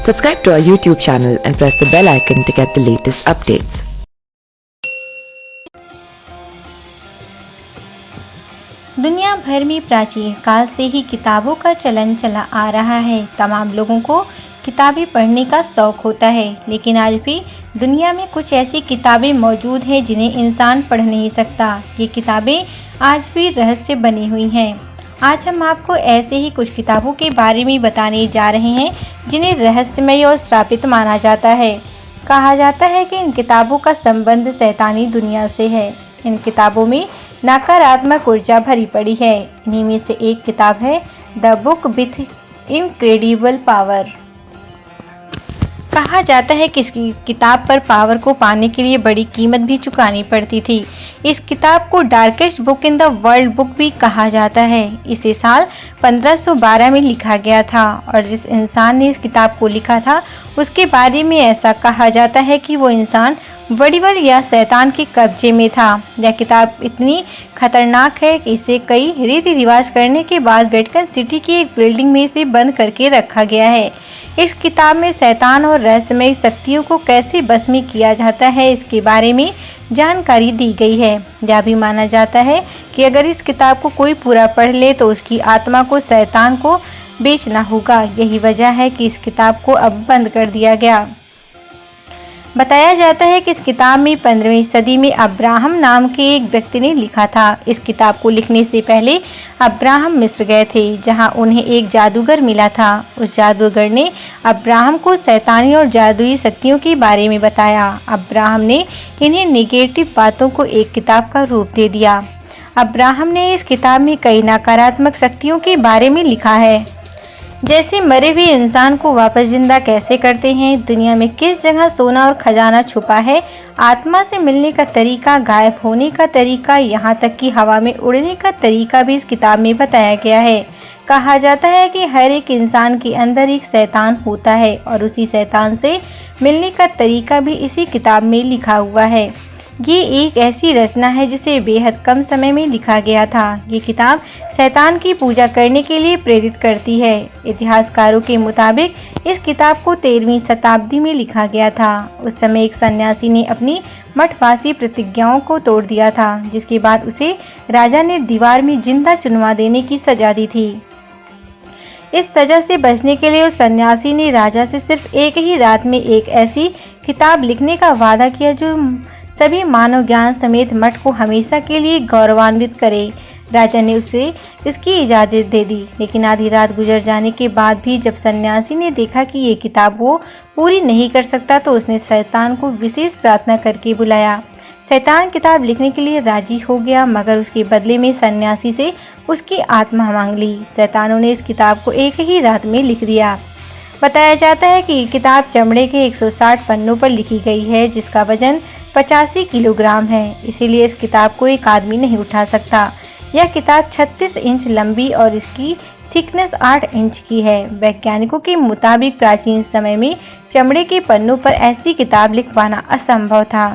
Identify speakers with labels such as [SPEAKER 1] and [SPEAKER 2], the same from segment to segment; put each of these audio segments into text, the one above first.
[SPEAKER 1] Subscribe to our YouTube channel and press the bell icon to get the latest updates.
[SPEAKER 2] दुनिया भर में प्राचीन काल से ही किताबों का चलन चला आ रहा है। तमाम लोगों को किताबें पढ़ने का शौक़ होता है, लेकिन आज भी दुनिया में कुछ ऐसी किताबें मौजूद हैं जिन्हें इंसान पढ़ नहीं सकता। ये किताबें आज भी रहस्य बनी हुई हैं। आज हम आपको ऐसे ही कुछ किताबों के बारे में बताने जा रहे हैं जिन्हें रहस्यमय और श्रापित माना जाता है। कहा जाता है कि इन किताबों का संबंध शैतानी दुनिया से है। इन किताबों में नकारात्मक ऊर्जा भरी पड़ी है। इन्हीं में से एक किताब है the book with incredible power. कहा जाता है कि इस किताब पर पावर को पाने के लिए बड़ी कीमत भी चुकानी पड़ती थी। इस किताब को darkest book in the world book भी कहा जाता है। इसे साल 1512 में लिखा गया था और जिस इंसान ने इस किताब को लिखा था उसके बारे में ऐसा कहा जाता है कि वो इंसान वडीवल या शैतान के कब्जे में था। यह किताब इतनी खतरनाक है कि इसे कई रीति रिवाज करने के बाद वेटिकन सिटी की एक बिल्डिंग में इसे बंद करके रखा गया है। इस किताब में शैतान और रहस्यमय शक्तियों को कैसे भस्मी किया जाता है इसके बारे में जानकारी दी गई है। यह भी माना जाता है कि अगर इस किताब को कोई पूरा पढ़ ले तो उसकी आत्मा को शैतान को बेचना होगा। यही वजह है कि इस किताब को अब बंद कर दिया गया। बताया जाता है कि इस किताब में 15वीं सदी में अब्राहम नाम के एक व्यक्ति ने लिखा था। इस किताब को लिखने से पहले अब्राहम मिस्र गए थे, जहां उन्हें एक जादूगर मिला था। उस जादूगर ने अब्राहम को शैतानी और जादुई शक्तियों के बारे में बताया। अब्राहम ने इन्हें नेगेटिव बातों को एक किताब का रूप दे दिया। अब्राहम ने इस किताब में कई नकारात्मक शक्तियों के बारे में लिखा है, जैसे मरे हुए इंसान को वापस जिंदा कैसे करते हैं, दुनिया में किस जगह सोना और खजाना छुपा है, आत्मा से मिलने का तरीका, गायब होने का तरीका, यहाँ तक कि हवा में उड़ने का तरीका भी इस किताब में बताया गया है। कहा जाता है कि हर एक इंसान के अंदर एक शैतान होता है और उसी शैतान से मिलने का तरीका भी इसी किताब में लिखा हुआ है। ये एक ऐसी रचना है जिसे बेहद कम समय में लिखा गया था। ये किताब शैतान की पूजा करने के लिए प्रेरित करती है। इतिहासकारों के मुताबिक इस किताब को 13वीं शताब्दी में लिखा गया था। उस समय एक सन्यासी ने अपनी मठवासी प्रतिज्ञाओं को तोड़ दिया था, जिसके बाद उसे राजा ने दीवार में जिंदा चुनवा देने की सजा दी थी। इस सजा से बचने के लिए उस सन्यासी ने राजा से सिर्फ एक ही रात में एक ऐसी किताब लिखने का वादा किया जो सभी मानव ज्ञान समेत मठ को हमेशा के लिए गौरवान्वित करे। राजा ने उसे इसकी इजाज़त दे दी, लेकिन आधी रात गुजर जाने के बाद भी जब सन्यासी ने देखा कि ये किताब वो पूरी नहीं कर सकता तो उसने शैतान को विशेष प्रार्थना करके बुलाया। शैतान किताब लिखने के लिए राजी हो गया, मगर उसके बदले में सन्यासी से उसकी आत्मा मांग ली। शैतानों ने इस किताब को एक ही रात में लिख दिया। बताया जाता है कि किताब चमड़े के 160 पन्नों पर लिखी गई है, जिसका वजन 85 किलोग्राम है। इसीलिए इस किताब को एक आदमी नहीं उठा सकता। यह किताब 36 इंच लंबी और इसकी थिकनेस 8 इंच की है। वैज्ञानिकों के मुताबिक प्राचीन समय में चमड़े के पन्नों पर ऐसी किताब लिख पाना असंभव था।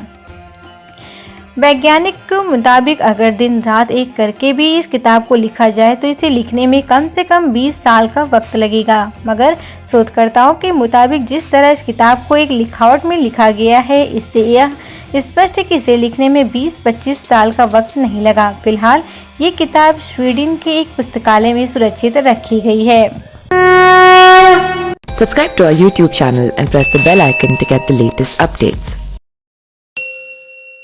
[SPEAKER 2] वैज्ञानिक के मुताबिक अगर दिन रात एक करके भी इस किताब को लिखा जाए तो इसे लिखने में कम से कम 20 साल का वक्त लगेगा। मगर शोधकर्ताओं के मुताबिक जिस तरह इस किताब को एक लिखावट में लिखा गया है, इससे यह स्पष्ट है कि इसे लिखने में 20-25 साल का वक्त नहीं लगा। फिलहाल ये किताब स्वीडन के एक पुस्तकालय में सुरक्षित रखी गई है।
[SPEAKER 1] Subscribe to our YouTube channel and press the bell icon to get the latest updates.